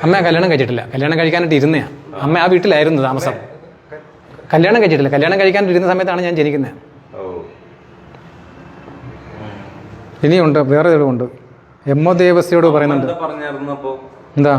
അമ്മ കല്യാണം കഴിച്ചിട്ടില്ല. കല്യാണം കഴിക്കാനായിട്ട് ഇരുന്നതാണ്. അമ്മ ആ വീട്ടിലായിരുന്നു താമസം. കല്യാണം കഴിച്ചിട്ടില്ല. കല്യാണം കഴിക്കാനിരുന്ന സമയത്താണ് ഞാൻ ജനിക്കുന്നത്. ഇനിയുണ്ട്, വേറെ ഉണ്ട്. എമ്മോ ദേവസ്യോട് പറയുന്നുണ്ട്. എന്താ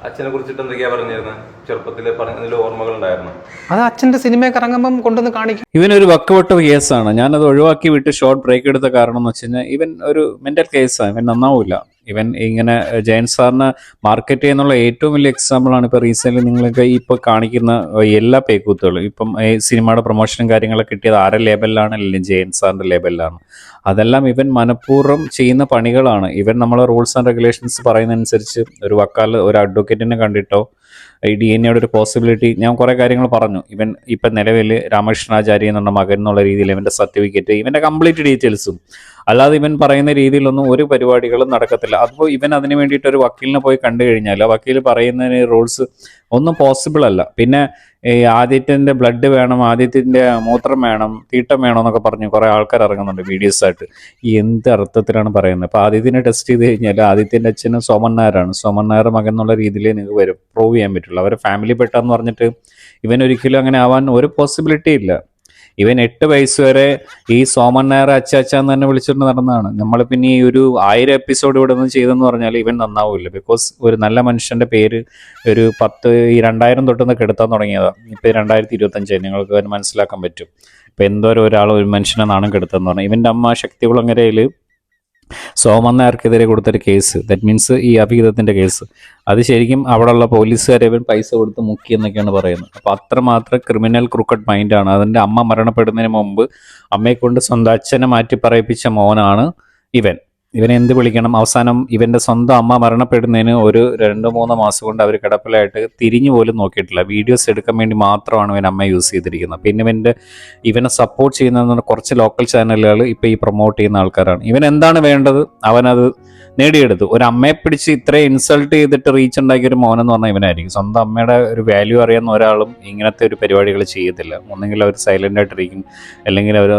അച്ഛനെ കുറിച്ചിട്ട് എന്തൊക്കെയാ പറഞ്ഞിരുന്നത്? ചെറുപ്പത്തിലെ പറഞ്ഞതിൽ ഓർമ്മകൾ ഉണ്ടായിരുന്നു. അത് അച്ഛൻ്റെ സിനിമയൊക്കെ ഇറങ്ങുമ്പം കൊണ്ടുവന്ന് കാണിക്കും. ഇവനൊരു വക്കവട്ട കേസാണ്. ഞാനത് ഒഴിവാക്കി വിട്ട് ഷോർട്ട് ബ്രേക്ക് എടുത്ത കാരണം എന്ന് വെച്ച് കഴിഞ്ഞാൽ ഇവൻ ഒരു മെന്റൽ കേസാണ്. ഇവൻ നന്നാവില്ല. ഇവൻ ഇങ്ങനെ ജയൻ സാറിന് മാർക്കറ്റ് ചെയ്യുന്നുള്ള ഏറ്റവും വലിയ എക്സാമ്പിളാണ് ഇപ്പോൾ റീസെൻ്റ് നിങ്ങൾക്ക് ഇപ്പോൾ കാണിക്കുന്ന എല്ലാ പേക്കൂത്തുകളും. ഇപ്പം ഈ സിനിമയുടെ പ്രൊമോഷനും കാര്യങ്ങളൊക്കെ കിട്ടിയത് ആരുടെ ലേബലിലാണ്? അല്ലെങ്കിൽ ജയൻ സാറിൻ്റെ ലേബലിലാണ്. അതെല്ലാം ഇവൻ മനഃപൂർവ്വം ചെയ്യുന്ന പണികളാണ്. ഇവൻ നമ്മളെ റൂൾസ് ആൻഡ് റെഗുലേഷൻസ് പറയുന്നതനുസരിച്ച് ഒരു വക്കാൽ ഒരു അഡ്വക്കേറ്റിനെ കണ്ടിട്ടോ ഈ DNA ഒരു പോസിബിലിറ്റി ഞാൻ കുറേ കാര്യങ്ങൾ പറഞ്ഞു. ഇവൻ ഇപ്പം നിലവിൽ രാമകൃഷ്ണാചാര്യ എന്നുള്ള മകൻ എന്നുള്ള രീതിയിൽ ഇവൻ്റെ സർട്ടിഫിക്കറ്റ്, ഇവൻ്റെ കംപ്ലീറ്റ് ഡീറ്റെയിൽസും, അല്ലാതെ ഇവൻ പറയുന്ന രീതിയിലൊന്നും ഒരു പരിപാടികളും നടക്കത്തില്ല. അപ്പോൾ ഇവൻ അതിന് വേണ്ടിയിട്ട് ഒരു വക്കീലിനെ പോയി കണ്ടു കഴിഞ്ഞാൽ ആ വക്കീൽ പറയുന്നതിന് റൂൾസ് ഒന്നും പോസിബിൾ അല്ല. പിന്നെ ഈ ആദിത്യൻ്റെ ബ്ലഡ് വേണം, ആദിത്യൻ്റെ മൂത്രം വേണം, തീട്ടം വേണം എന്നൊക്കെ പറഞ്ഞ് കുറേ ആൾക്കാർ ഇറങ്ങുന്നുണ്ട് വീഡിയോസായിട്ട്. എന്ത് അർത്ഥത്തിലാണ് പറയുന്നത്? അപ്പോൾ ആദിത്യനെ ടെസ്റ്റ് ചെയ്ത് കഴിഞ്ഞാൽ ആദിത്യൻ്റെ അച്ഛന് സോമൻ നായരാണ്. സോമൻ നായർ മകൻ എന്നുള്ള രീതിയിൽ നിങ്ങൾക്ക് വരും പ്രൂവ് ചെയ്യാൻ പറ്റുള്ളൂ. അവരെ ഫാമിലി പെട്ടെന്ന് പറഞ്ഞിട്ട് ഇവൻ ഒരിക്കലും അങ്ങനെ ആവാൻ ഒരു പോസിബിലിറ്റി ഇല്ല. ഇവൻ 8 വയസ്സ് വരെ ഈ സോമൻ നായർ അച്ചാന്ന് തന്നെ വിളിച്ചുകൊണ്ട് നടന്നതാണ്. നമ്മൾ പിന്നെ ഈ ഒരു 1000 എപ്പിസോഡ് ഇവിടെ നിന്ന് ചെയ്തെന്ന് പറഞ്ഞാൽ ഇവൻ നന്നാവില്ല. ബിക്കോസ് ഒരു നല്ല മനുഷ്യൻ്റെ പേര് ഒരു 2000 തൊട്ടൊന്ന് കെടുത്താൻ തുടങ്ങിയതാണ്. ഇപ്പോൾ 2025 നിങ്ങൾക്ക് അതിന് മനസ്സിലാക്കാൻ പറ്റും. ഇപ്പം എന്തോരം ഒരാൾ ഒരു മനുഷ്യനെ നാണം കെടുത്തെന്ന് പറഞ്ഞാൽ ഇവൻ്റെ അമ്മ ശക്തികുളങ്ങരയിൽ സോമൻ നായർക്കെതിരെ കൊടുത്തൊരു കേസ്, ദാറ്റ് മീൻസ് ഈ അഭിഹിതത്തിൻ്റെ കേസ്, അത് ശരിക്കും അവിടെയുള്ള പോലീസുകാരെ ഇവൻ പൈസ കൊടുത്ത് മുക്കി എന്നൊക്കെയാണ് പറയുന്നത്. അപ്പോൾ അത്രമാത്രം ക്രിമിനൽ ക്രൂക്കഡ് മൈൻഡാണ്. അതിൻ്റെ അമ്മ മരണപ്പെടുന്നതിന് മുമ്പ് അമ്മയെ കൊണ്ട് സ്വന്തം അച്ഛനെ മാറ്റി പറയിപ്പിച്ച മോനാണ് ഇവൻ. ഇവനെ എന്ത് വിളിക്കണം? അവസാനം ഇവൻ്റെ സ്വന്തം അമ്മ മരണപ്പെടുന്നതിന് ഒരു 2-3 മാസം കൊണ്ട് അവർ കിടപ്പിലായിട്ട് തിരിഞ്ഞു പോലും നോക്കിയിട്ടില്ല. വീഡിയോസ് എടുക്കാൻ വേണ്ടി മാത്രമാണ് ഇവൻ അമ്മ യൂസ് ചെയ്തിരിക്കുന്നത്. പിന്നെ ഇവനെ സപ്പോർട്ട് ചെയ്യുന്ന കുറച്ച് ലോക്കൽ ചാനലുകൾ ഇപ്പോൾ ഈ പ്രൊമോട്ട് ചെയ്യുന്ന ആൾക്കാരാണ്. ഇവൻ എന്താണ് വേണ്ടത് അവനത് നേടിയെടുത്തു. ഒരു അമ്മയെ പിടിച്ച് ഇത്രയും ഇൻസൾട്ട് ചെയ്തിട്ട് റീച്ച് ഉണ്ടാക്കിയ ഒരു മോനെന്ന് പറഞ്ഞാൽ ഇവനായിരിക്കും. സ്വന്തം അമ്മയുടെ ഒരു വാല്യൂ അറിയുന്ന ഒരാളും ഇങ്ങനത്തെ ഒരു പരിപാടികൾ ചെയ്യത്തില്ല. ഒന്നെങ്കിൽ അവർ സൈലൻ്റ് ആയിട്ടിരിക്കും, അല്ലെങ്കിൽ അവർ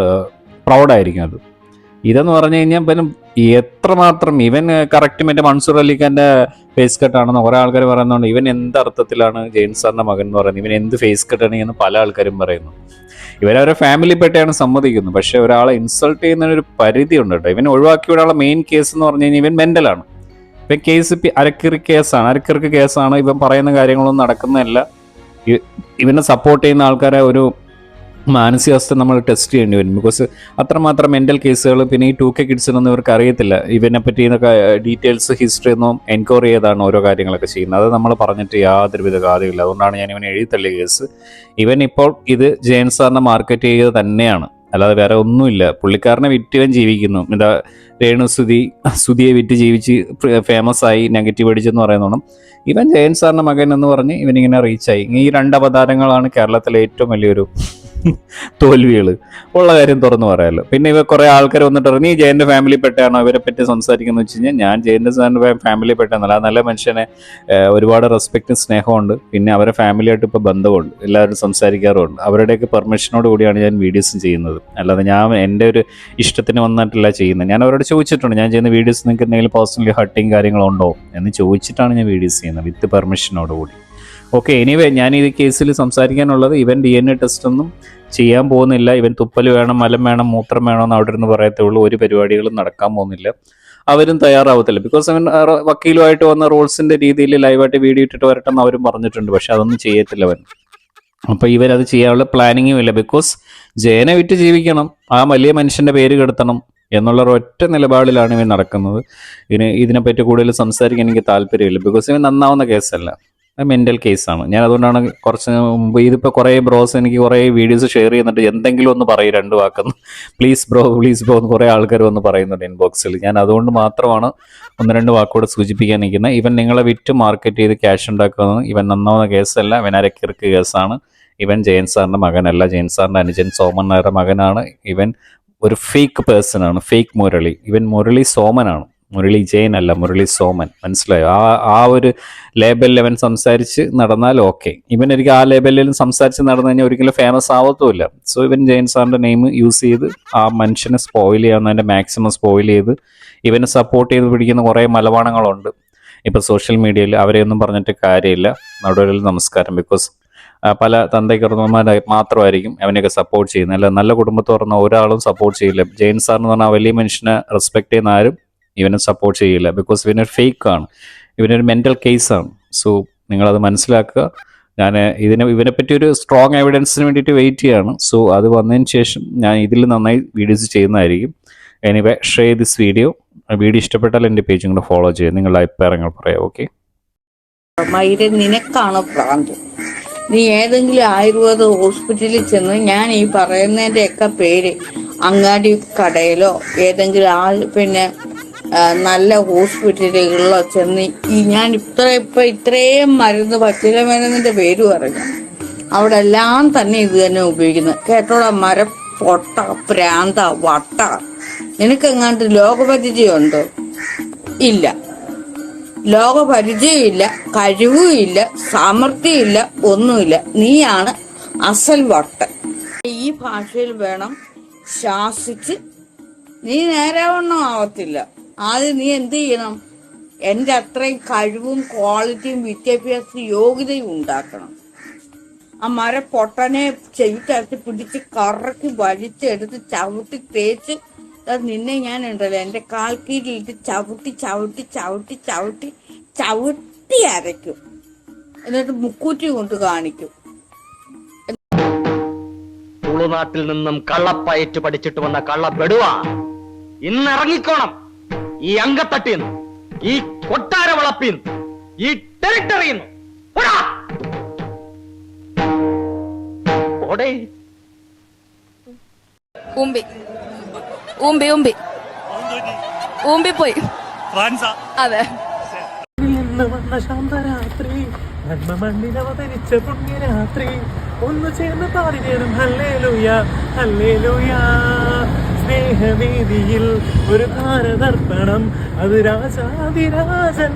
പ്രൗഡായിരിക്കും. അത് ഇതെന്ന് പറഞ്ഞു കഴിഞ്ഞാൽ പിന്നെ എത്രമാത്രം ഇവൻ കറക്റ്റ് മറ്റേ മൻസൂർ അലിഖാൻ്റെ ഫേസ് കട്ടാണെന്ന് കുറേ ആൾക്കാർ പറയുന്നുണ്ട്. ഇവൻ എന്ത് അർത്ഥത്തിലാണ് ജയൻ സാറിൻ്റെ മകൻ എന്ന് പറയുന്നത്? ഇവൻ എന്ത് ഫേസ് കട്ടാണ് എന്ന് പല ആൾക്കാരും പറയുന്നു. ഇവരവരെ ഫാമിലി പെട്ടാണ് സമ്മതിക്കുന്നത്. പക്ഷെ ഒരാളെ ഇൻസൾട്ട് ചെയ്യുന്നതിനൊരു പരിധി ഉണ്ട് കേട്ടോ. ഇവൻ ഒഴിവാക്കി വിടാനുള്ള മെയിൻ കേസ് എന്ന് പറഞ്ഞു കഴിഞ്ഞാൽ ഇവൻ മെൻ്റലാണ്. ഇവൻ കേസ് അരക്കിർക്ക് കേസാണ്. ഇവൻ പറയുന്ന കാര്യങ്ങളൊന്നും നടക്കുന്നതല്ല. ഇവനെ സപ്പോർട്ട് ചെയ്യുന്ന ആൾക്കാരെ ഒരു മാനസികാവസ്ഥ നമ്മൾ ടെസ്റ്റ് ചെയ്യേണ്ടി വരും. ബിക്കോസ് അത്രമാത്രം മെൻ്റൽ കേസുകൾ. പിന്നെ ഈ 2K കിഡ്സിനൊന്നും ഇവർക്ക് അറിയത്തില്ല. ഇവനെ പറ്റി ഡീറ്റെയിൽസ് ഹിസ്റ്ററി ഒന്നും എൻക്വയറി ചെയ്താണ് ഓരോ കാര്യങ്ങളൊക്കെ ചെയ്യുന്നത്. അത് നമ്മൾ പറഞ്ഞിട്ട് യാതൊരുവിധ കാര്യമില്ല. അതുകൊണ്ടാണ് ഞാൻ ഇവനെ എഴുതി തള്ളിയ കേസ്. ഇവൻ ഇപ്പോൾ ഇത് ജയൻ സാറിനെ മാർക്കറ്റ് ചെയ്ത് തന്നെയാണ്, അല്ലാതെ വേറെ ഒന്നുമില്ല. പുള്ളിക്കാരനെ വിറ്റ് ജീവിക്കുന്നു. എന്താ സുധിയെ വിറ്റ് ജീവിച്ച് ഫേമസ് ആയി നെഗറ്റീവ് അടിച്ചെന്ന് പറയുന്നോണം ഇവൻ ജയൻ സാറിൻ്റെ മകൻ എന്ന് പറഞ്ഞ് ഇവനിങ്ങനെ റീച്ചായി. ഈ 2 അവതാരങ്ങളാണ് കേരളത്തിലെ ഏറ്റവും വലിയൊരു തോൽവികൾ ഉള്ള കാര്യം തുറന്നു പറയാമല്ലോ. പിന്നെ ഇവ കുറേ ആൾക്കാർ വന്നിട്ട് നീ ജയൻ്റെ ഫാമിലി പെട്ടാണോ ഇവരെ പറ്റി സംസാരിക്കുന്നത് വെച്ച് കഴിഞ്ഞാൽ ഞാൻ ജയൻ്റെ സാറിൻ്റെ ഫാമിലി പെട്ടെന്നല്ല. ആ നല്ല മനുഷ്യനെ ഒരുപാട് റെസ്പെക്റ്റും സ്നേഹമുണ്ട്. പിന്നെ അവരെ ഫാമിലിയായിട്ട് ഇപ്പോൾ ബന്ധമുണ്ട്, എല്ലാവരും സംസാരിക്കാറുമുണ്ട്. അവരുടെയൊക്കെ പെർമിഷനോട് കൂടിയാണ് ഞാൻ വീഡിയോസും ചെയ്യുന്നത്. അല്ലാതെ ഞാൻ എൻ്റെ ഒരു ഇഷ്ടത്തിന് വന്നിട്ടില്ല ചെയ്യുന്നത്. ഞാൻ അവരോട് ചോദിച്ചിട്ടുണ്ട്, ഞാൻ ചെയ്യുന്ന വീഡിയോസ് നിങ്ങൾക്ക് എന്തെങ്കിലും പേഴ്സണലി ഹർട്ടിങ് കാര്യങ്ങളുണ്ടോ എന്ന് ചോദിച്ചിട്ടാണ് ഞാൻ വീഡിയോസ് ചെയ്യുന്നത് വിത്ത് പെർമിഷനോടുകൂടി. ഓക്കെ, എനിവേ ഞാൻ ഈ കേസിൽ സംസാരിക്കാനുള്ളത് ഇവൻ DNA ടെസ്റ്റ് ഒന്നും ചെയ്യാൻ പോകുന്നില്ല. ഇവൻ തുപ്പൽ വേണം, മലം വേണം, മൂത്രം വേണമെന്ന് അവിടെ ഇരുന്ന് പറയത്തേ ഉള്ളൂ. ഒരു പരിപാടികളും നടക്കാൻ പോകുന്നില്ല. അവരും തയ്യാറാവത്തില്ല. ബിക്കോസ് അവൻ വക്കീലുമായിട്ട് വന്ന റൂൾസിൻ്റെ രീതിയിൽ ലൈവായിട്ട് വീഡിയോ ഇട്ടിട്ട് വരട്ടെന്ന് അവരും പറഞ്ഞിട്ടുണ്ട്. പക്ഷെ അതൊന്നും ചെയ്യത്തില്ല അവൻ. അപ്പോൾ ഇവരത് ചെയ്യാനുള്ള പ്ലാനിങ്ങും ഇല്ല. ബിക്കോസ് ജയനെ വിറ്റ് ജീവിക്കണം, ആ വലിയ മനുഷ്യൻ്റെ പേര് കെടുത്തണം എന്നുള്ള ഒറ്റ നിലപാടിലാണ് ഇവൻ നടക്കുന്നത്. ഇതിനെപ്പറ്റി കൂടുതൽ സംസാരിക്കാൻ എനിക്ക് താല്പര്യമില്ല. ബിക്കോസ് ഇവൻ നന്നാവുന്ന കേസല്ല, മെൻ്റൽ കേസാണ്. ഞാൻ അതുകൊണ്ടാണ് കുറച്ച് മുമ്പ് ഇതിപ്പോൾ കുറേ ബ്രോസ് എനിക്ക് കുറേ വീഡിയോസ് ഷെയർ ചെയ്യുന്നുണ്ട്. എന്തെങ്കിലും ഒന്ന് പറയും 2 വാക്കെന്ന്, പ്ലീസ് ബ്രോ എന്ന് കുറേ ആൾക്കാർ വന്ന് പറയുന്നുണ്ട് ഇൻബോക്സിൽ. ഞാൻ അതുകൊണ്ട് മാത്രമാണ് 1-2 വാക്കോട് സൂചിപ്പിക്കാൻ നിൽക്കുന്നത്. ഇവൻ നിങ്ങളെ വിറ്റ് മാർക്കറ്റ് ചെയ്ത് ക്യാഷ് ഉണ്ടാക്കുന്നത് ഇവൻ നന്നാവുന്ന കേസല്ല, ഇവൻ അരക്കിർക്ക് കേസാണ്. ഇവൻ ജയൻ സാറിൻ്റെ മകനല്ല, ജയൻ സാറിൻ്റെ അനുജൻ സോമൻ നായരുടെ മകനാണ്. ഇവൻ ഒരു ഫേക്ക് പേഴ്സണാണ്, ഫേക്ക് മുരളി. ഇവൻ മുരളി സോമനാണ്, മുരളി ജയൻ അല്ല, മുരളി സോമൻ. മനസ്സിലായോ? ആ ഒരു ലേബലിൽ അവൻ സംസാരിച്ച് നടന്നാൽ ഓക്കെ. ഇവനൊരിക്കലും ആ ലേബലിലും സംസാരിച്ച് നടന്നു കഴിഞ്ഞാൽ ഒരിക്കലും ഫേമസ് ആവത്തുമില്ല. സോ ഇവൻ ജയൻ സാറിൻ്റെ നെയിം യൂസ് ചെയ്ത് ആ മനുഷ്യനെ സ്പോയിൽ ചെയ്യാവുന്നതിൻ്റെ മാക്സിമം സ്പോയിൽ ചെയ്ത് ഇവനെ സപ്പോർട്ട് ചെയ്ത് പിടിക്കുന്ന കുറേ മലവാണങ്ങളുണ്ട്. ഇപ്പോൾ സോഷ്യൽ മീഡിയയിൽ അവരെയൊന്നും പറഞ്ഞിട്ട് കാര്യമില്ല. നടുവിൽ നമസ്കാരം. ബിക്കോസ് പല തന്തയ്ക്കുറന്മാരായി മാത്രമായിരിക്കും അവനെയൊക്കെ സപ്പോർട്ട് ചെയ്യുന്നത്. അല്ല, നല്ല കുടുംബത്തിൽ പറഞ്ഞ ഒരാളും സപ്പോർട്ട് ചെയ്യില്ല. ജെയിൻ സാർ എന്ന് പറഞ്ഞാൽ വലിയ മനുഷ്യനെ റെസ്പെക്ട് ചെയ്യുന്ന ആരും ഇവനെ സപ്പോർട്ട് ചെയ്യില്ല. ബിക്കോസ് ഇവനൊരു ഫേക്കാണ്, ഇവനൊരു മെൻ്റൽ കേസാണ്. സോ നിങ്ങളത് മനസ്സിലാക്കുക. ഞാൻ ഇവനെപ്പറ്റി ഒരു സ്ട്രോങ് എവിഡൻസിന് വേണ്ടിയിട്ട് വെയിറ്റ് ചെയ്യാണ്. സോ അത് വന്നതിന് ശേഷം ഞാൻ ഇതിൽ നന്നായി വീഡിയോസ് ചെയ്യുന്നതായിരിക്കും. എനിവേ, ഷെയർ ദിസ് വീഡിയോ ഇഷ്ടപ്പെട്ടാൽ എൻ്റെ പേജും കൂടെ ഫോളോ ചെയ്യുക. നിങ്ങളുടെ അഭിപ്രായങ്ങൾ പറയാം. ഓക്കെ, നിനക്കാണ് ഭ്രാന്ത്. നീ ഏതെങ്കിലും ആയുർവേദ ഹോസ്പിറ്റലിൽ ചെന്ന് ഞാൻ ഈ പറയുന്നതിൻ്റെയൊക്കെ പേര് അങ്ങാടി കടയിലോ ഏതെങ്കിലും നല്ല ഹോസ്പിറ്റലുകളിലോ ചെന്ന് ഞാൻ ഇത്രയും മരുന്ന് പച്ചില മരുന്നിന്റെ പേര് പറഞ്ഞു, അവിടെ എല്ലാം തന്നെ ഇത് തന്നെ ഉപയോഗിക്കുന്നത്. കേട്ടോടാ, മരം പൊട്ട പ്രാന്ത വട്ട. നിനക്കെങ്ങാണ്ട് ലോകപരിചയമുണ്ടോ? ഇല്ല, ലോകപരിചയമില്ല, കഴിവുമില്ല, സാമർഥ്യമില്ല, ഒന്നുമില്ല. നീയാണ് അസൽ വട്ട. ഈ ഭാഷയിൽ വേണം ശാസിച്ച്. നീ നേരാവണ്ണം ആവത്തില്ല. ആദ്യം നീ എന്ത് ചെയ്യണം? എന്റെ അത്രയും കഴിവും ക്വാളിറ്റിയും വിദ്യാഭ്യാസ യോഗ്യതയും ഉണ്ടാക്കണം. ആ മരപ്പൊട്ടനെ ചെവിക്കകത്ത് പിടിച്ച് കറക്കി വലിച്ചെടുത്ത് ചവിട്ടി തേച്ച് നിന്നെ ഞാൻ ഉണ്ടല്ലോ എന്റെ കാൽ കീഴിലിട്ട് ചവിട്ടി ചവിട്ടി ചവിട്ടി ചവിട്ടി ചവിട്ടി അരയ്ക്കും. എന്നിട്ട് മുക്കൂറ്റി കൊണ്ട് കാണിക്കും. തുളുനാട്ടിൽ നിന്നും കള്ളപ്പയറ്റ് പഠിച്ചിട്ട് വന്ന കള്ളപ്പെടുവ ഇന്നിറങ്ങിക്കോണം. ഈ അങ്കത്തട്ടിന്ന്, ഈ കൊട്ടാര വളപ്പിന്ന്, ഈ ടെറിട്ടറിന്ന്. പോയി അതെ. വന്ന ശാന്തരാത്രി, നന്മ മണ്ണിലവതരിച്ച പുണ്യരാത്രി, ഒന്ന് ചേർന്ന് പാടിനേരും ഹല്ലേലൂയ ഹല്ലേലൂയ. സ്നേഹവേദിയിൽ ഒരു ഭാരതർപ്പണം, അത് രാജാതിരാജൻ